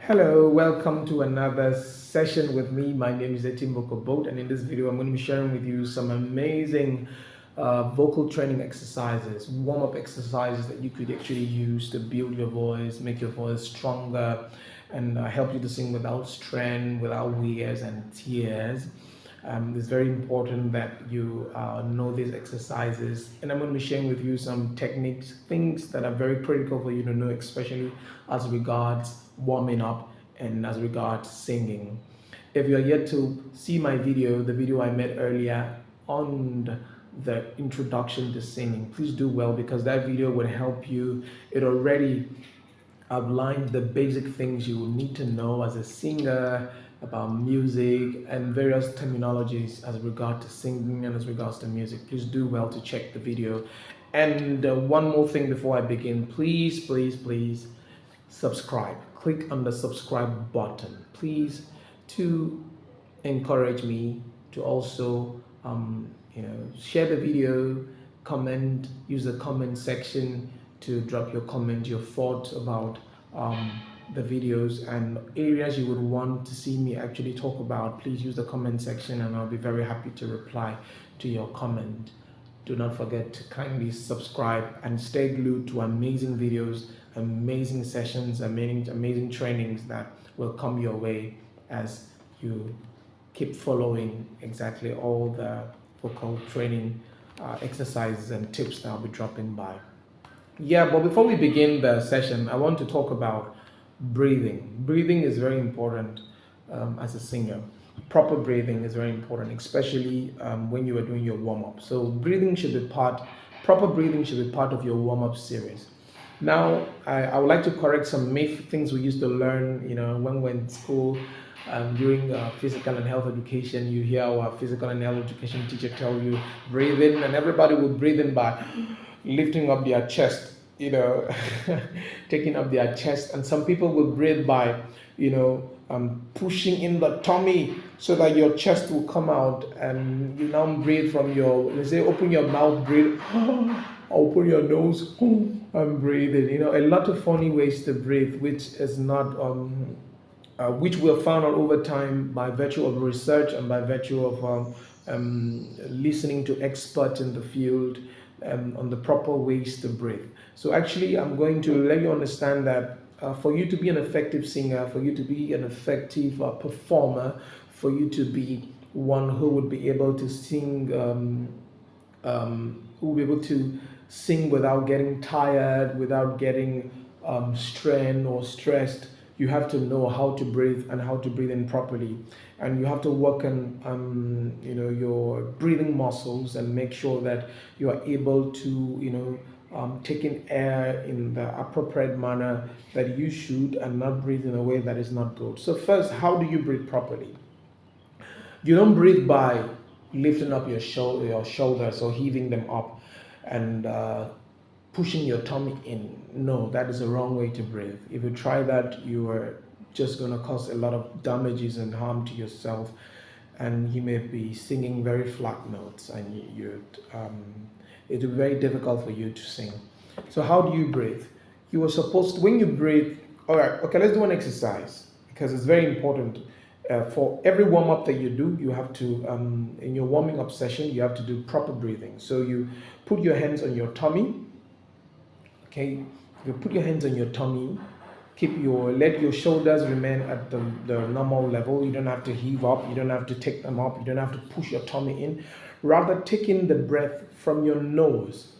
Hello, welcome to another session with me. My name is Etimboko Boat, and in this video, I'm going to be sharing with you some amazing vocal training exercises, warm-up exercises that you could actually use to build your voice, make your voice stronger, and help you to sing without strain, without wears and tears. It's very important that you know these exercises, and I'm going to be sharing with you some techniques, things that are very critical for you to know, especially as regards warming up and as regards singing. If you're yet to see my video, the video I made earlier on the introduction to singing, please do well because that video would help you. It already outlined the basic things you will need to know as a singer about music and various terminologies as regard to singing and as regards to music. Please do well to check the video. And one more thing before I begin, please subscribe. Click on the subscribe button, please, to encourage me to also share the video, comment, use the comment section to drop your comment, your thoughts about the videos and areas you would want to see me actually talk about. Please use the comment section and I'll be very happy to reply to your comment. Do not forget to kindly subscribe and stay glued to amazing videos, amazing sessions, amazing trainings that will come your way as you keep following exactly all the vocal training exercises and tips that I'll be dropping by. Yeah, but before we begin the session, I want to talk about breathing. Breathing is very important as a singer. Proper breathing is very important, especially when you are doing your warm-up. So proper breathing should be part of your warm-up series. Now, I would like to correct some myth things we used to learn, when we're in school. During physical and health education, you hear our physical and health education teacher tell you breathe in, and everybody will breathe in by lifting up their chest, taking up their chest, and some people will breathe by, pushing in the tummy so that your chest will come out, and you now breathe from they say open your mouth, breathe, open your nose, and breathe in. A lot of funny ways to breathe, which is not which we have found out over time by virtue of research and by virtue of listening to experts in the field on the proper ways to breathe. So actually, I'm going to let you understand that for you to be an effective singer, for you to be an effective performer, for you to be one who would be able to sing, who will be able to sing without getting tired, without getting strained or stressed, you have to know how to breathe and how to breathe in properly, and you have to work on your breathing muscles and make sure that you are able to take in air in the appropriate manner that you should and not breathe in a way that is not good. So first, how do you breathe properly? You don't breathe by lifting up your shoulders or heaving them up and pushing your tummy in. No, that is the wrong way to breathe. If you try that, you are just going to cause a lot of damages and harm to yourself, and you may be singing very flat notes, and it will be very difficult for you to sing. So how do you breathe? You are supposed to, when you breathe, all right, okay, let's do an exercise because it's very important. For every warm-up that you do, you have to, in your warming up session, you have to do proper breathing. So you put your hands on your tummy. Okay, you put your hands on your tummy, let your shoulders remain at the normal level. You don't have to heave up, you don't have to take them up, you don't have to push your tummy in. Rather, take in the breath from your nose.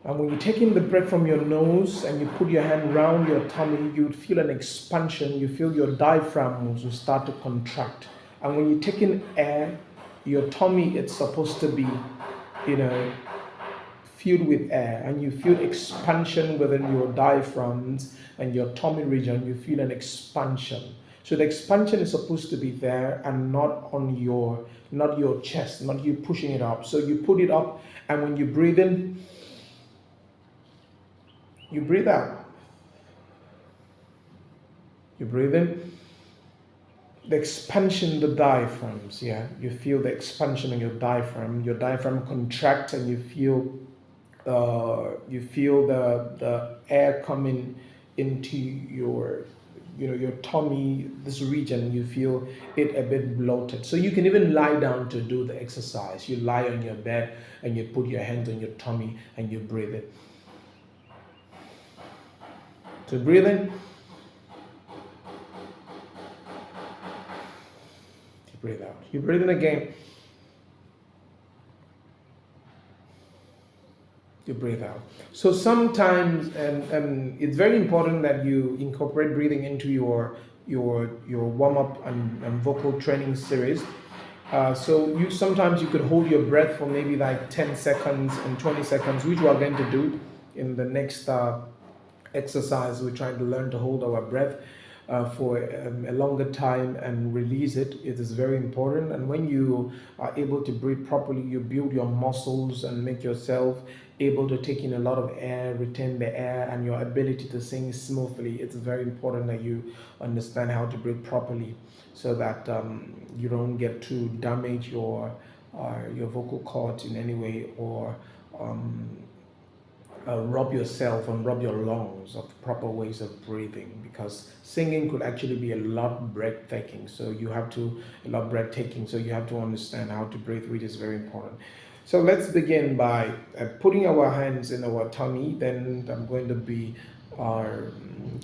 And when you take in the breath from your nose and you put your hand around your tummy, you would feel an expansion. You feel your diaphragm will start to contract. And when you take in air, your tummy is supposed to be, filled with air, and you feel expansion within your diaphragms and your tummy region. You feel an expansion. So the expansion is supposed to be there and not your chest, not you pushing it up. So you put it up, and when you breathe in, you breathe out. You breathe in. The expansion, the diaphragms, you feel the expansion in your diaphragm. Your diaphragm contracts, and you feel the air coming into your, your tummy, this region, you feel it a bit bloated. So you can even lie down to do the exercise. You lie on your bed and you put your hands on your tummy and you breathe it. So breathe in, you breathe out. You breathe in again, you breathe out. So sometimes, and it's very important that you incorporate breathing into your warm-up and vocal training series. So you sometimes you could hold your breath for maybe like 10 seconds and 20 seconds, which we are going to do in the next exercise. We're trying to learn to hold our breath for a longer time and release it. It is very important. And when you are able to breathe properly, you build your muscles and make yourself able to take in a lot of air, retain the air, and your ability to sing smoothly. It's very important that you understand how to breathe properly, so that you don't get to damage your vocal cords in any way, or rob yourself and rob your lungs of proper ways of breathing, because singing could actually be a lot breathtaking. So you have to understand how to breathe, which is very important. So let's begin by putting our hands in our tummy. Then I'm going to be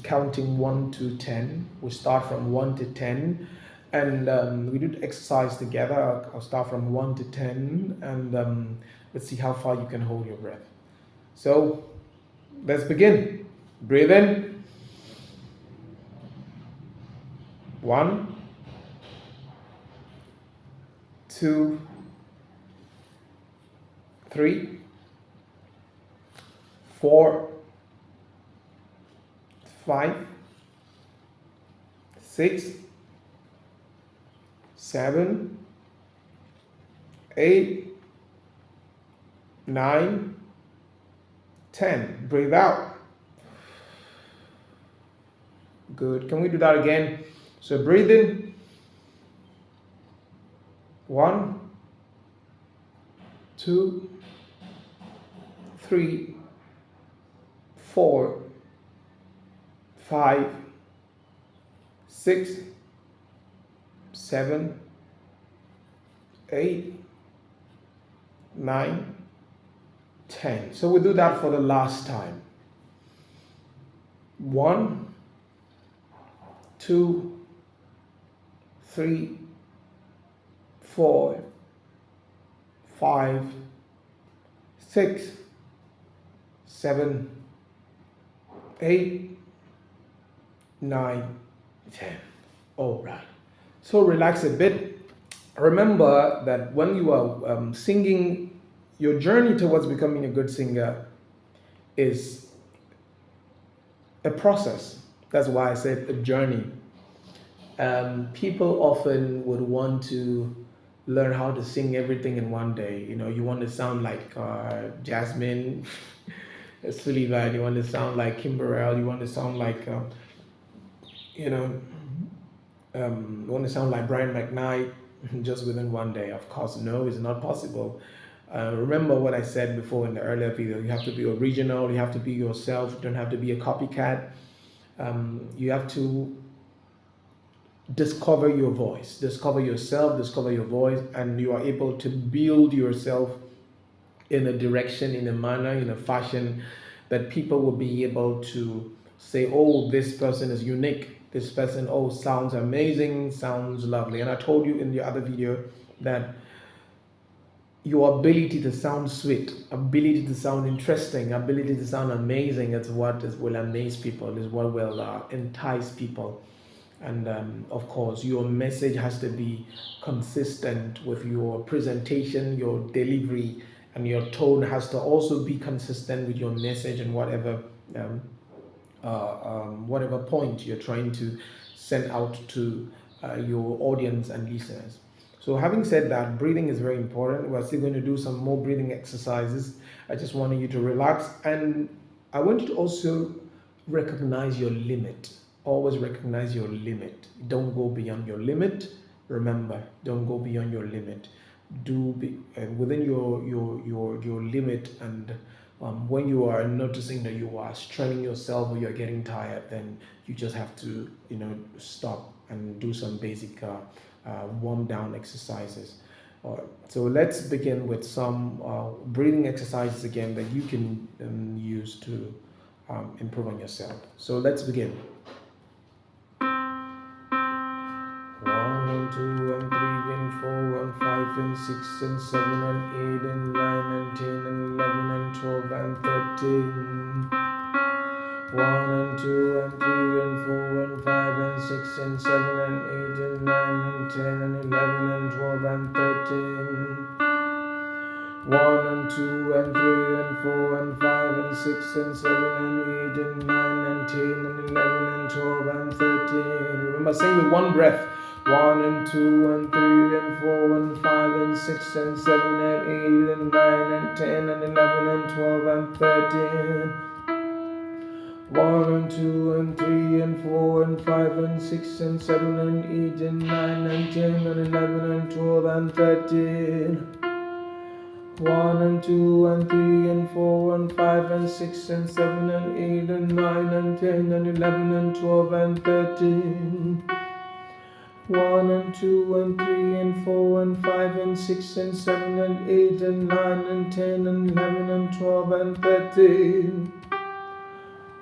counting 1 to 10. We start from 1 to 10, and we do the exercise together. I'll start from 1 to 10, and let's see how far you can hold your breath. So let's begin. Breathe in. 1, 2, 3, 4, 5, 6, 7, 8, 9, 10. Breathe out. Good. Can we do that again? So breathe in. 1, 2, 3, 4, 5, 6, 7, 8, 9, 10. So we do that for the last time. 1, 2, 3, 4, 5, 6, 7, 8, 9, 10. All right. So relax a bit. Remember that when you are singing, your journey towards becoming a good singer is a process. That's why I said a journey. People often would want to learn how to sing everything in one day. You want to sound like Jasmine Sullivan, you want to sound like Kimberell, you want to sound like, you want to sound like Brian McKnight just within one day. Of course, no, it's not possible. Remember what I said before in the earlier video. You have to be original, you have to be yourself, you don't have to be a copycat. You have to discover your voice, discover yourself, discover your voice, and you are able to build yourself in a direction, in a manner, in a fashion that people will be able to say, oh, this person is unique. This person, oh, sounds amazing, sounds lovely. And I told you in the other video that your ability to sound sweet, ability to sound interesting, ability to sound amazing is what will amaze people, is what will entice people. And of course, your message has to be consistent with your presentation, your delivery, and your tone has to also be consistent with your message and whatever point you're trying to send out to your audience and listeners. So having said that, breathing is very important. We're still going to do some more breathing exercises. I just wanted you to relax, and I want you to also recognize your limit. Always recognize your limit. Don't go beyond your limit. Remember, don't go beyond your limit. Do be within your limit, and When you are noticing that you are straining yourself or you're getting tired, then you just have to, stop and do some basic warm down exercises. So let's begin with some breathing exercises again that you can use to improve on yourself. So let's begin. 1 and 2 and 3 and 4 and 5 and 6 and 7 and 8 and 9 and 10 and 11 and 12 and 13. 1 and 2 and 3 and 4 and 5 and 6 and 7 and 8 and 9 and 10 and 11 and 12 and 13. 1 and 2 and 3 and 4 and 5 and 6 and 7 and 8 and 9 and 10 and 11 and 12 and 13. Remember, sing with one breath. 1 and 2 and 3 and 4 and 5 and 6 and 7 and 8 and 9 and 10 and 11 and 12 and 13. 1 and 2 and 3 and 4 and 5 and 6 and 7 and 8 and 9 and 10 and 11 and 12 and 13. 1 and 2 and 3 and 4 and 5 and 6 and 7 and 8 and 9 and 10 and 11 and 12 and 13. 1 and 2 and 3 and 4 and 5 and 6 and 7 and 8 and 9 and 10 and 11 and 12 and 13.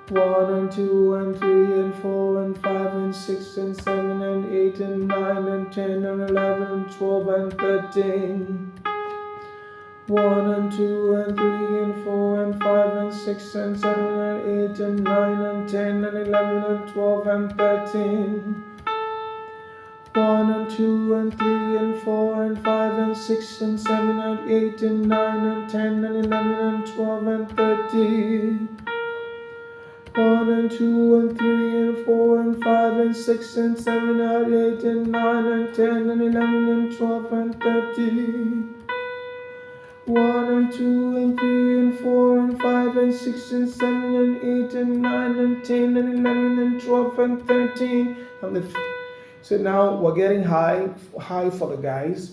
1 and 2 and 3 and 4 and 5 and 6 and 7 and 8 and 9 and 10 and 11 and 12 and 13. 1 and 2 and 3 and 4 and 5 and 6 and 7 and 8 and 9 and 10 and 11 and 12 and 13. 1 and 2 and 3 and 4 and 5 and 6 and 7 and 8 and 9 and 10 and 11 and 12 and 13. 1 and 2 and 3 and 4 and 5 and 6 and 7 and 8 and 9 and 10 and 11 and 12 and 13. 1 and 2 and 3 and 4 and 5 and 6 and 7 and 8 and 9 and 10 and 11 and 12 and 13. So now we're getting high for the guys.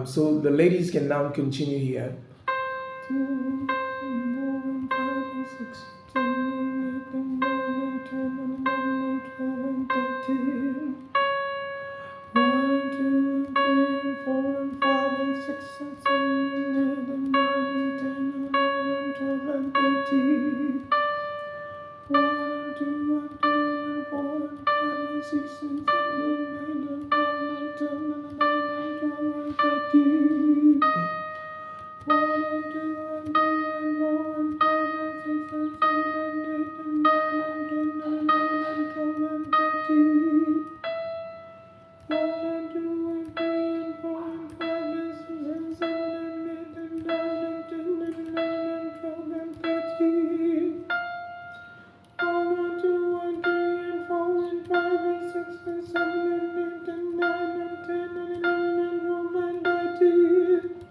So the ladies can now continue here. 2 and 4 and 5 and 6 and 7 and 8 and 9 and 10 and 11 and 12 and 13. 1 and 2 and 3 and 4 and 5 and 6 and 7 and 8 and 9 and 10 and 11 and 12 and 13. 1 and 2 and 3 and 4 and 5 and 6 and 7 and 8 and 9 and 10 and 11 and 12 and 13. 1 and 2 and 3 and 4 and 5 and 6 and 7 and 8 and 9 and 10 and 11 and 12 and 13. 1 and 2 and 3 and 4 and 5 and 6 and 7 and 8 and 9 and 10 and 11 and 12 and 13. 1 and 2 and 3 and 4 and 5 and 6 and 7 and 8 and 9 and 10 and 11 and 12 and 13. 1 and 2 and 3 and 4 and 5 and 6 and 7 and 8 and 9 and 10 and 11 and 12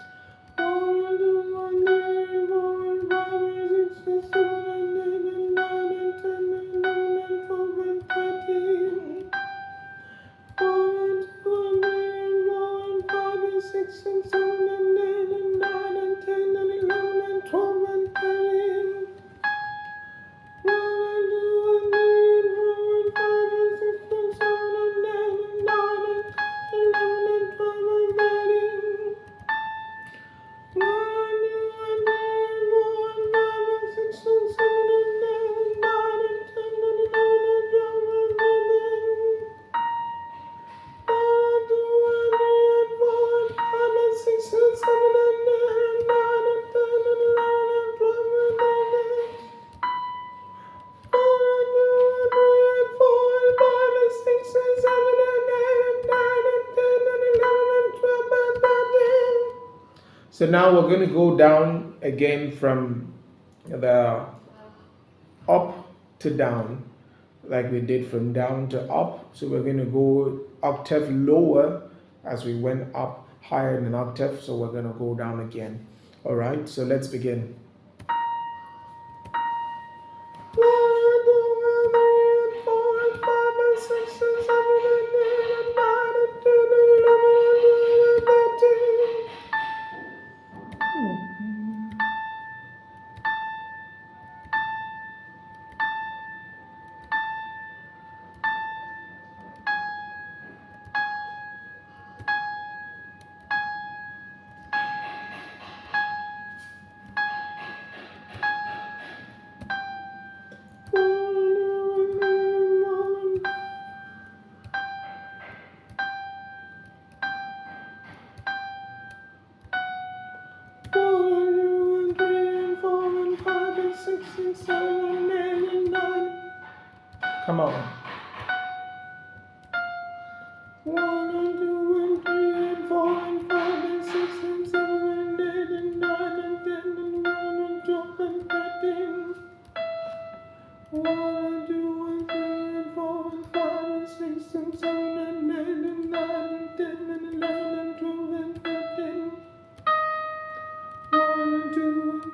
and 13. 1 and 2 and 3 and 4 and 5 and 6 and 7 and 8 and 9 and 10 and 11 and 12 and 13. 1 and 2 and 3 and 4 and 5 and 6 and 7 and 8 and 9 and 10 and 11 and 12 and 13. 1 and 2 and 3 and 4 and 5 and 6 and 7 and 8 and 9 and 10 and 11 and 12 and 13. 1 and 2 and 3 and 4 and 5 and 6 and 7 and 8 and 9 and 10 and 11 and 12 and 13. 1 and 2 and 3 and 4 and 5 and 6 and 7 and 8 and 9 and 10 and 11 and 12 and 13. So now we're going to go down again from the up to down, like we did from down to up. So we're going to go octave lower as we went up higher in an octave. So we're going to go down again. All right, so let's begin. 1 and 2 and 3 and 4 and 5 and 6 and 7 and 8 and 9 and 10 and 11 and 12 and 13. Come on. 1 and 2 and 3 and 4 and 5 and 6 and 7 and 8 and 9 and 10 and 11 and 12 and 13. 1 and 2 and 3 and 4 and 5 and 6 and 7 and 8 and 9 and 10 and 11 and 12 and 13. 1 and 2 and 3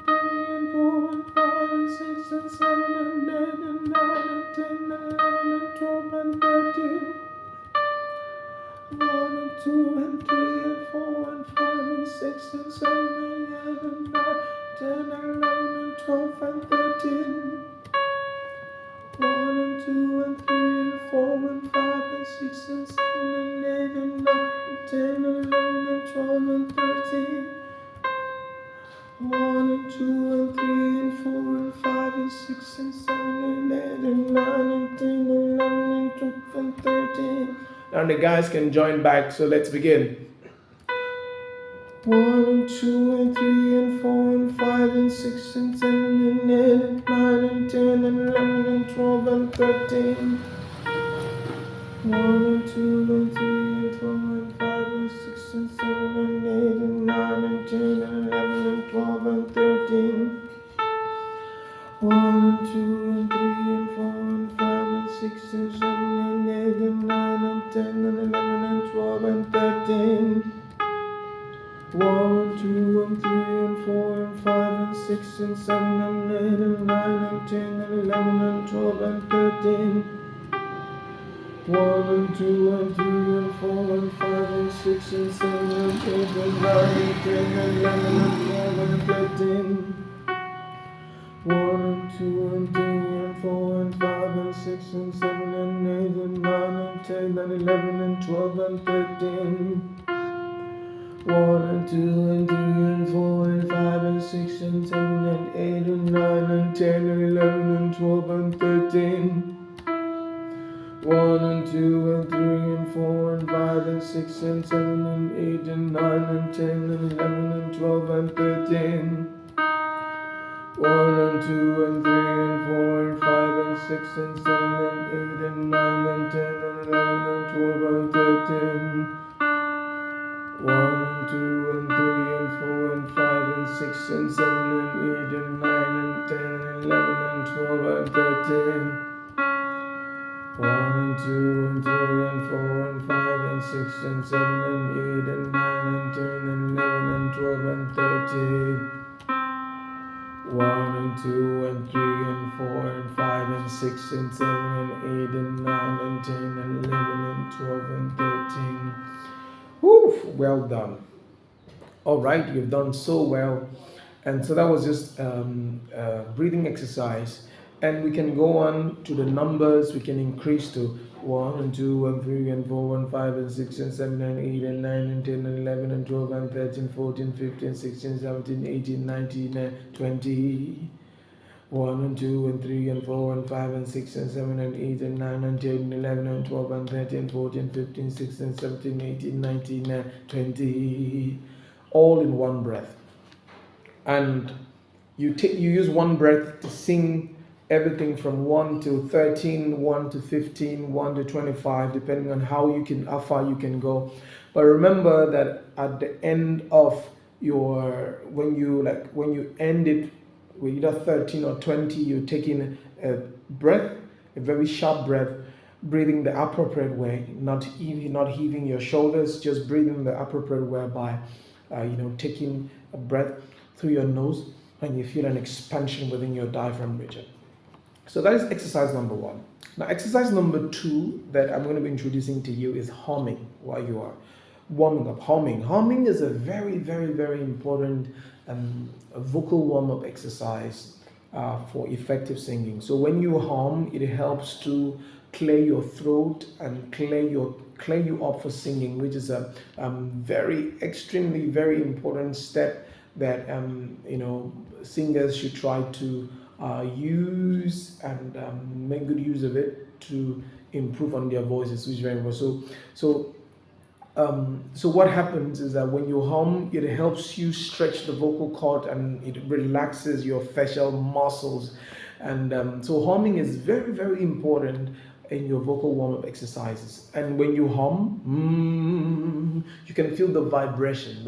and 4 and 5 and 6 and 7 and 8 and 9 and 10 and 11 and 12 and 13. 1 and 2 and 3 and 4 and 5 and 6 and 7 and 8 and 9, 10 and 11 and 12 and 13. 1 and 2 and 3 and 4 and 5 and 6 and 7 and 8 and 9 and 10 and 11 and 12 and 13. 1 and 2 and 3 and 4 and 5 and 6 and 7 and 8 and 9 and 10 and 11 and 12 and 13. Now the guys can join back, so let's begin. 1 and 2 and 3 and 4 and 5 and 6 and 7 and 8 and 9 and 10 and 11 and 12 and 13. 1 and 2 and 3 and 4 and 5 and 6 and 7 and 8 and 9 and 10 and 11 and 12 and 13. 1 and 2 and 3 and 4 and 5 and 6 and 7 and 8 and 9 and 10 and 11 and 12 and 13. 1 and 2 and 3 and 4 and 5 and 6 and 7 and 8 and 9 and 10 and 11 and 12 and 13. 1 and 2 and 3 and 4 and 5 and 6 and 7 and 8 and 9 and 10 and 11 and 12 and 13. 1 and 2 and 3 and 4 and 5 and 6 and 7 and 8 and 9 and 10 and 11 and 12 and 13. 1 and 2 and 3 and 4 and 5 and 6 and 7 and 8 and 9 and 10 and 11 and 12 and 13. 1 and 2 and 3 and 4 and 5 and 6 and 7 and 8 and 9 and 10 and 11 and 12 and 13. 1 and 2 and 3 and 4 and 5 and 6 and 7 and 8 and 9 and 10 and 11 and 12 and 13. 1 and 2 and 3 and 4 and 5 and 6 and 7 and 8 and 9 and 10 and 11 and 12 and 13. 1 and 2 and 3 and 4 and 5 and 6 and 7 and 8 and 9 and 10 and 11 and 12 and 13. 1 and 2 and 3 and 4 and 5 and 6 and 7 and 8 and 9 and 10 and 11 and 12 and 13. Woo! Well done. All right, you've done so well. And so that was just breathing exercise. And we can go on to the numbers. We can increase to 1 and 2 and 3 and 4 and 5 and 6 and 7 and 8 and 9 and 10 and 11 and 12 and 13, 14, 15, 16, 17, 18, 19 and 20. 1 and 2 and 3 and 4 and 5 and 6 and 7 and 8 and 9 and 10 and 11 and 12 and 13, 14, 15, 16, 17, 18, 19 and 20. All in one breath. And you use one breath to sing everything from 1 to 13, 1 to 15, 1 to 25, depending on how far you can go. But remember that at the end of when you end it with either 13 or 20, you're taking a breath, a very sharp breath, breathing the appropriate way, not heaving your shoulders, just breathing the appropriate way by taking a breath through your nose, and you feel an expansion within your diaphragm region. So that is exercise number 1. Now, exercise number 2 that I'm going to be introducing to you is humming while you are warming up. Humming is a very, very, very important vocal warm-up exercise for effective singing. So when you hum, it helps to clear your throat and clear you up for singing, which is a extremely very important step that singers should try to use and make good use of it to improve on their voices, which is very important. So what happens is that when you hum, it helps you stretch the vocal cord and it relaxes your facial muscles. And so humming is very, very important in your vocal warm-up exercises. And when you hum, you can feel the vibration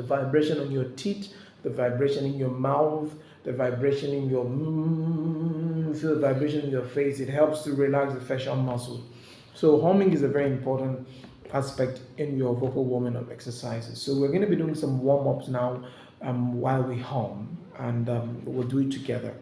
on your teeth, the vibration in your mouth, the vibration in your feel the vibration in your face. It helps to relax the facial muscles. So humming is a very important aspect in your vocal warming up exercises. So we're going to be doing some warm-ups now while we hum, and we'll do it together.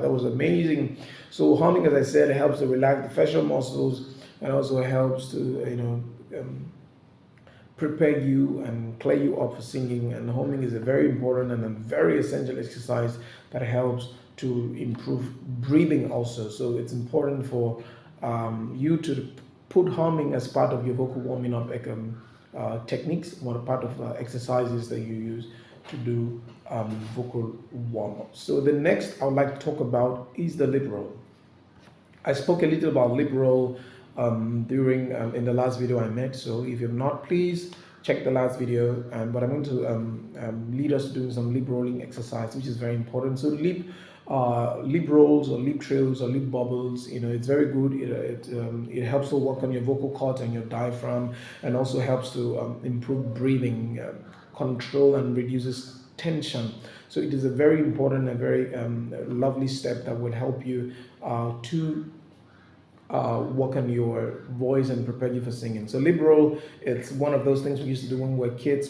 That was amazing. So humming, as I said, helps to relax the facial muscles and also helps to prepare you and clear you up for singing. And humming is a very important and a very essential exercise that helps to improve breathing also. So it's important for you to put humming as part of your vocal warming up techniques, or part of exercises that you use to do vocal warm-up. So the next I would like to talk about is the lip roll. I spoke a little about lip roll during in the last video I made. So if you've not, please check the last video. But I'm going to lead us doing some lip rolling exercise, which is very important. So lip rolls or lip trills or lip bubbles, it's very good. It helps to work on your vocal cords and your diaphragm, and also helps to improve breathing, control, and reduces tension. So it is a very important and very lovely step that will help you to work on your voice and prepare you for singing. So lip roll, it's one of those things we used to do when we were kids.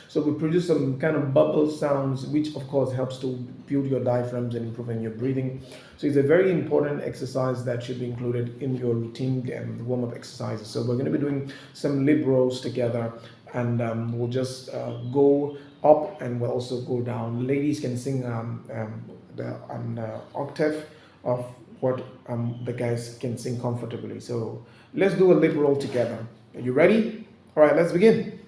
So we produce some kind of bubble sounds, which of course helps to build your diaphragms and improving your breathing. So it's a very important exercise that should be included in your routine and warm-up exercises. So we're going to be doing some lip rolls together, and we'll just go up and we'll also go down. Ladies can sing the octave of what the guys can sing comfortably. So let's do a lip roll together. Are you ready? All right, let's begin.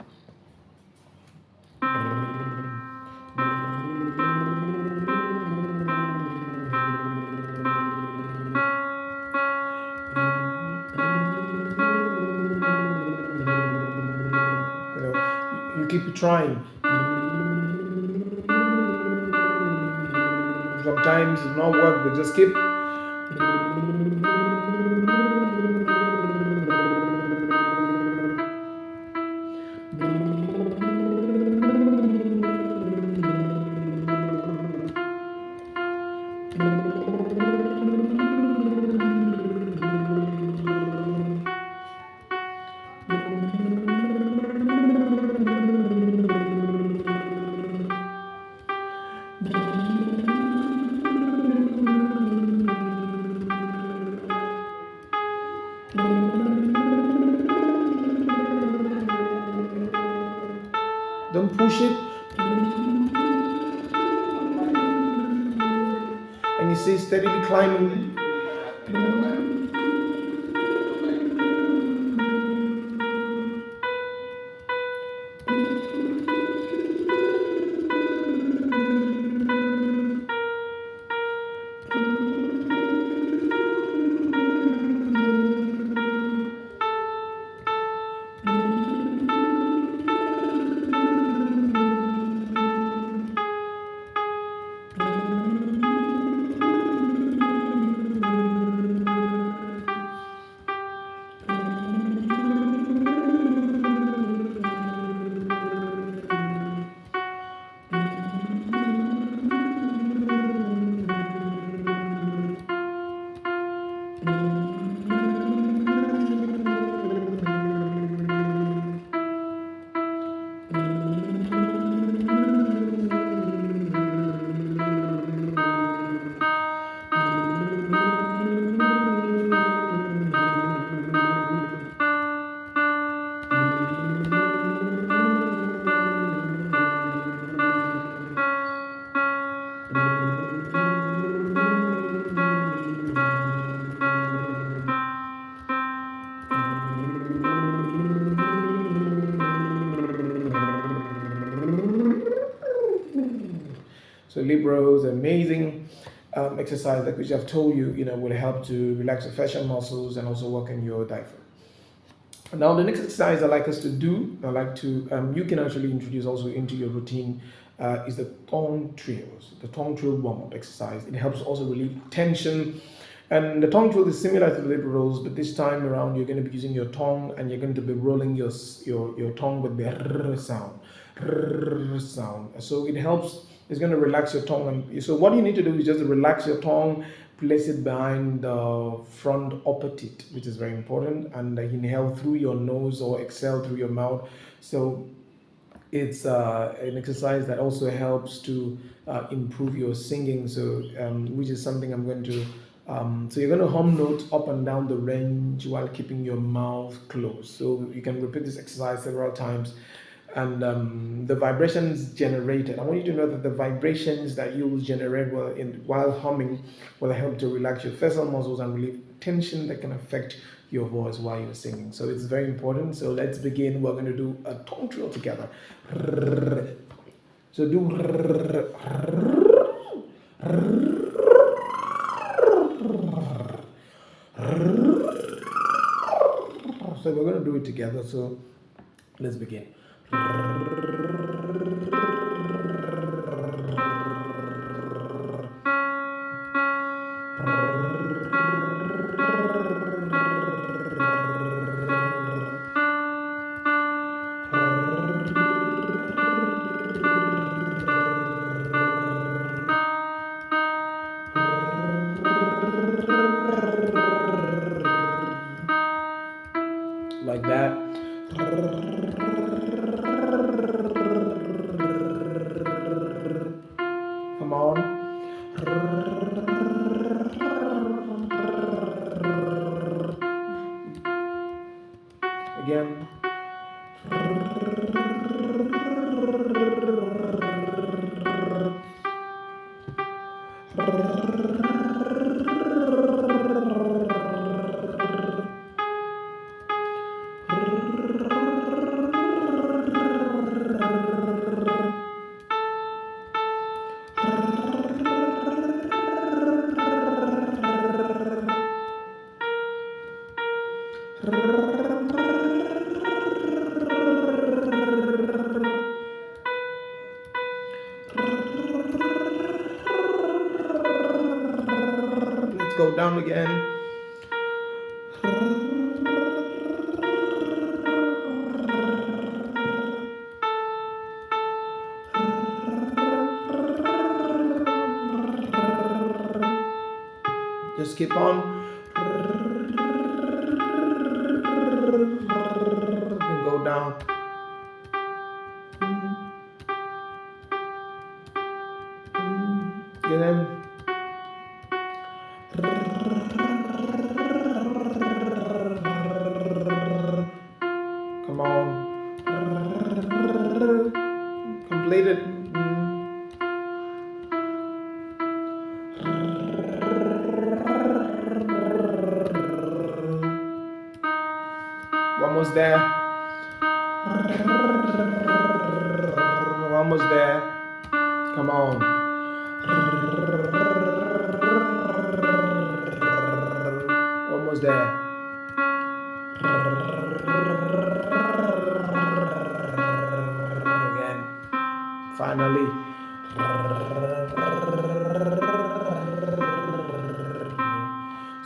You keep trying. Sometimes it's not work, but just keep. Don't push it. And you see steadily climbing. So Libro is amazing exercise that which I've told you, will help to relax your facial muscles and also work on your diaphragm. Now the next exercise I like us to do, you can actually introduce also into your routine is the tongue trills, the tongue trill warm-up exercise. It helps also relieve tension. And the tongue trill is similar to the lip rolls, but this time around you're going to be using your tongue and you're going to be rolling your tongue with the r sound. So it helps, it's going to relax your tongue. And so what you need to do is just relax your tongue, place it behind the front upper teeth, which is very important, and inhale through your nose or exhale through your mouth. So it's an exercise that also helps to improve your singing, so which is something I'm going to so you're going to hum notes up and down the range while keeping your mouth closed. So you can repeat this exercise several times, and the vibrations generated, I want you to know that the vibrations that you will generate while humming will help to relax your facial muscles and relieve tension that can affect your voice while you're singing. So it's very important. So let's begin. We're going to do a tongue trill together. So do. So we're going to do it together. So let's begin. Like that. Come on. Again. go down again. Just keep on. Then go down. Get in. Come on. Complete it. Almost there. Almost there. Come on. Almost there. Again. Finally.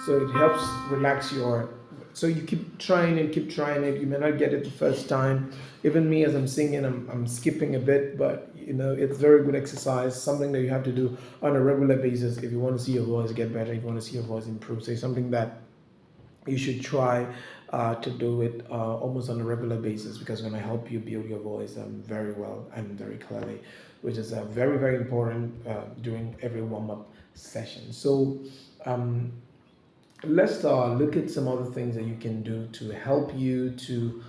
So it helps relax your. So you keep trying it, keep trying it. You may not get it the first time. Even me, as I'm singing, I'm skipping a bit, but it's very good exercise. Something that you have to do on a regular basis if you want to see your voice get better, if you want to see your voice improve. So it's something that you should try to do it almost on a regular basis, because it's going to help you build your voice very well and very clearly, which is very, very important during every warm-up session. So let's look at some other things that you can do to help you to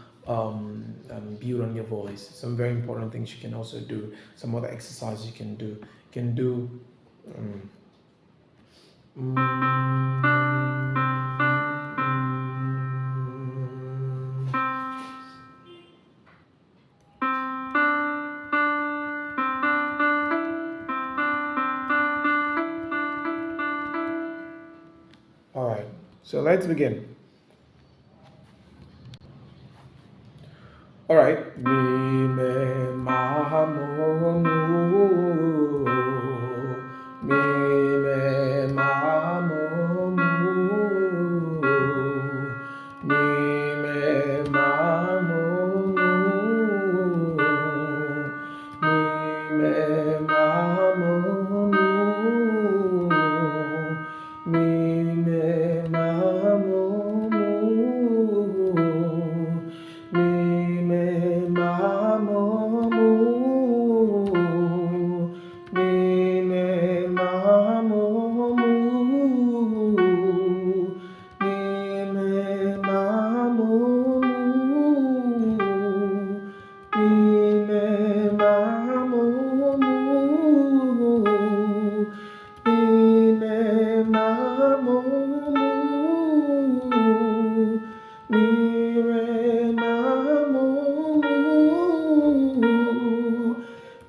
build on your voice. Some very important things you can also do. Some other exercises you can do. You can do. All right. So let's begin. All right. Mi me ma mo mu. Mi me ma mo mu. Mi me ma mo mu. Mi me ma mo mu. Mi me ma mo mu. Mi me ma mo mu. Mi me ma mo mu. Mi me ma mo mu. Mi me ma mo mu. Mi me ma mo mu. Mi re ma mo mu.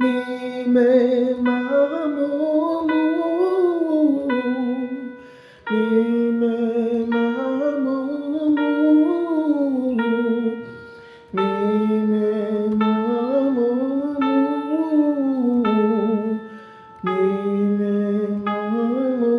Mi me ma mo mu. Mi me ma mo mu. Mi me ma mo mu.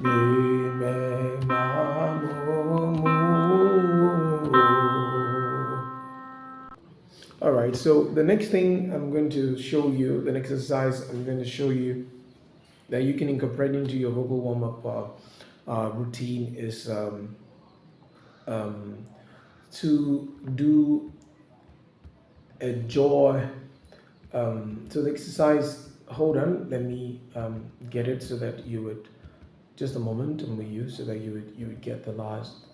Mi me ma mo mu. All right, so the next thing I'm going to show you, the next exercise I'm going to show you that you can incorporate into your vocal warm-up routine is to do a jaw. So the exercise, hold on, let me get it so that you would, just a moment, and we use so that you would get the last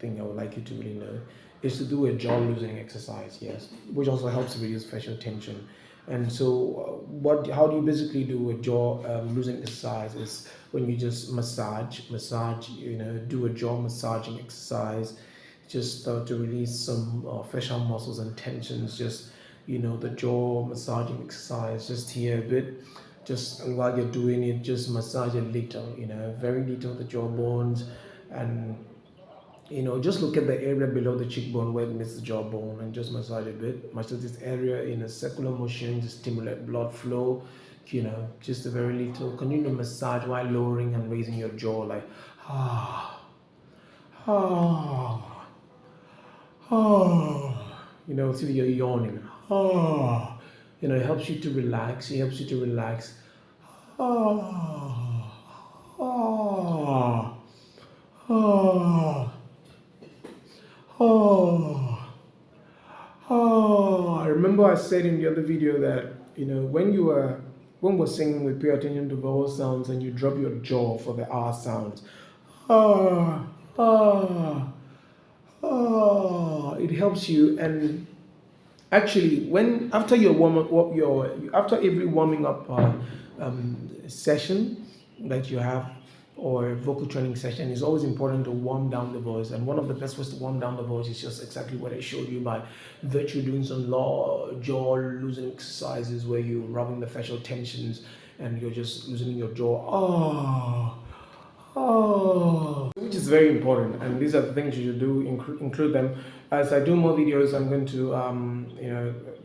thing I would like you to really know is to do a jaw loosening exercise, yes, which also helps reduce facial tension. And so, how do you basically do a jaw loosening exercise? Is when you just massage, do a jaw massaging exercise, just to release some facial muscles and tensions. Just the jaw massaging exercise, just here a bit, just while you're doing it, just massage a little, very little the jaw bones, and just look at the area below the cheekbone where it meets the jawbone and just massage a bit. Massage this area in a circular motion to stimulate blood flow. Just a very little. Continue to massage while lowering and raising your jaw, like ah, ah, ah. See you're yawning. Ah. It helps you to relax. It helps you to relax. Ah, ah, ah. Oh, I remember I said in the other video that when we're singing, we pay attention to vowel sounds and you drop your jaw for the R sounds. Ah, ah, ah. It helps you. And actually, after your warm up, after every warming up session that you have, or vocal training session, it's always important to warm down the voice. And one of the best ways to warm down the voice is just exactly what I showed you, by virtue doing some jaw loosening exercises where you're rubbing the facial tensions and you're just loosening your jaw. Which is very important, and these are the things you should do. Include them. As I do more videos, I'm going to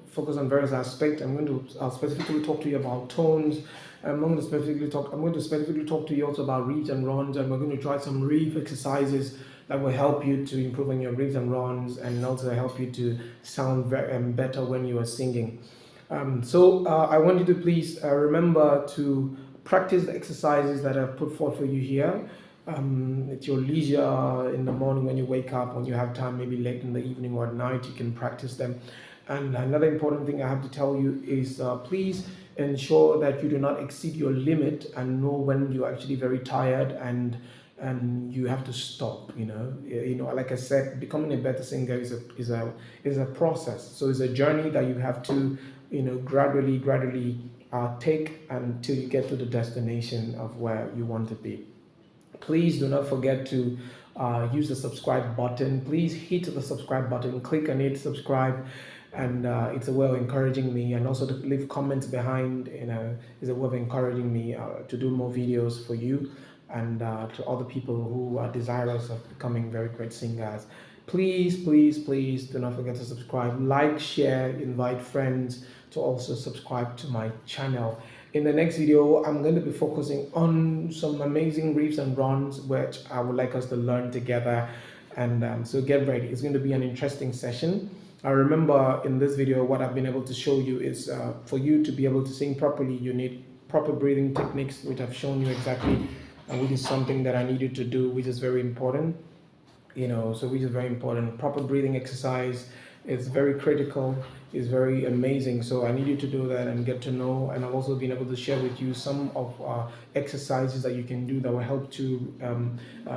focus on various aspects. I'm going to specifically talk to you about tones. I'm going to specifically talk to you also about reads and runs, and we're going to try some reef exercises that will help you to improve on your reads and runs, and also help you to sound better when you are singing. So I want you to please remember to practice the exercises that I've put forth for you here. At your leisure, in the morning when you wake up, when you have time, maybe late in the evening or at night, you can practice them. And another important thing I have to tell you is please ensure that you do not exceed your limit, and know when you're actually very tired and you have to stop. Like I said, becoming a better singer is a process. So it's a journey that you have to gradually take until you get to the destination of where you want to be. Please do not forget to use the subscribe button. Please hit the subscribe button, click on it, subscribe, and it's a way of encouraging me, and also to leave comments behind is a way of encouraging me to do more videos for you, and to other people who are desirous of becoming very great singers. Please do not forget to subscribe, like, share, invite friends to also subscribe to my channel. In the next video, I'm going to be focusing on some amazing riffs and runs which I would like us to learn together, and so get ready. It's going to be an interesting session. I remember in this video what I've been able to show you is for you to be able to sing properly, you need proper breathing techniques, which I've shown you exactly, and which is something that I need you to do, which is very important. So which is very important. Proper breathing exercise is very critical, is very amazing. So I need you to do that and get to know. And I've also been able to share with you some of exercises that you can do that will help to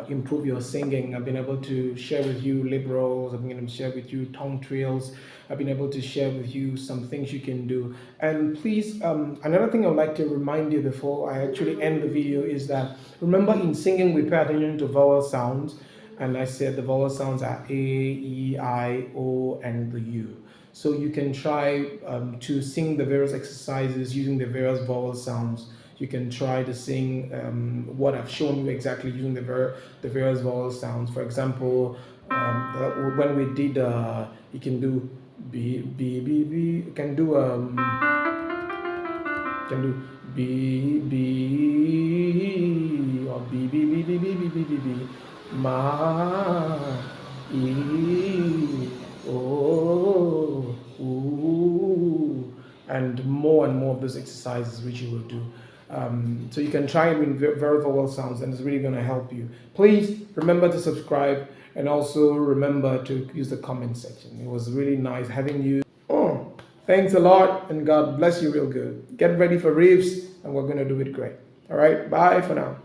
improve your singing. I've been able to share with you liberals. I've been able to share with you tongue trills. I've been able to share with you some things you can do. And please, another thing I would like to remind you before I actually end the video is that, remember, in singing we pay attention to vowel sounds. And I said the vowel sounds are A, E, I, O, and the U. So you can try to sing the various exercises using the various vowel sounds. You can try to sing what I've shown you exactly using the various vowel sounds. For example, when we did, you can do B, B, B, B. You can do B, B, or B, B, B, B, B, B, B, B, B. Ma, E, O, U, and more of those exercises which you will do. So you can try it with very vowel sounds, and it's really going to help you. Please remember to subscribe, and also remember to use the comment section. It was really nice having you. Oh, thanks a lot, and God bless you real good. Get ready for riffs, and we're going to do it great. All right, bye for now.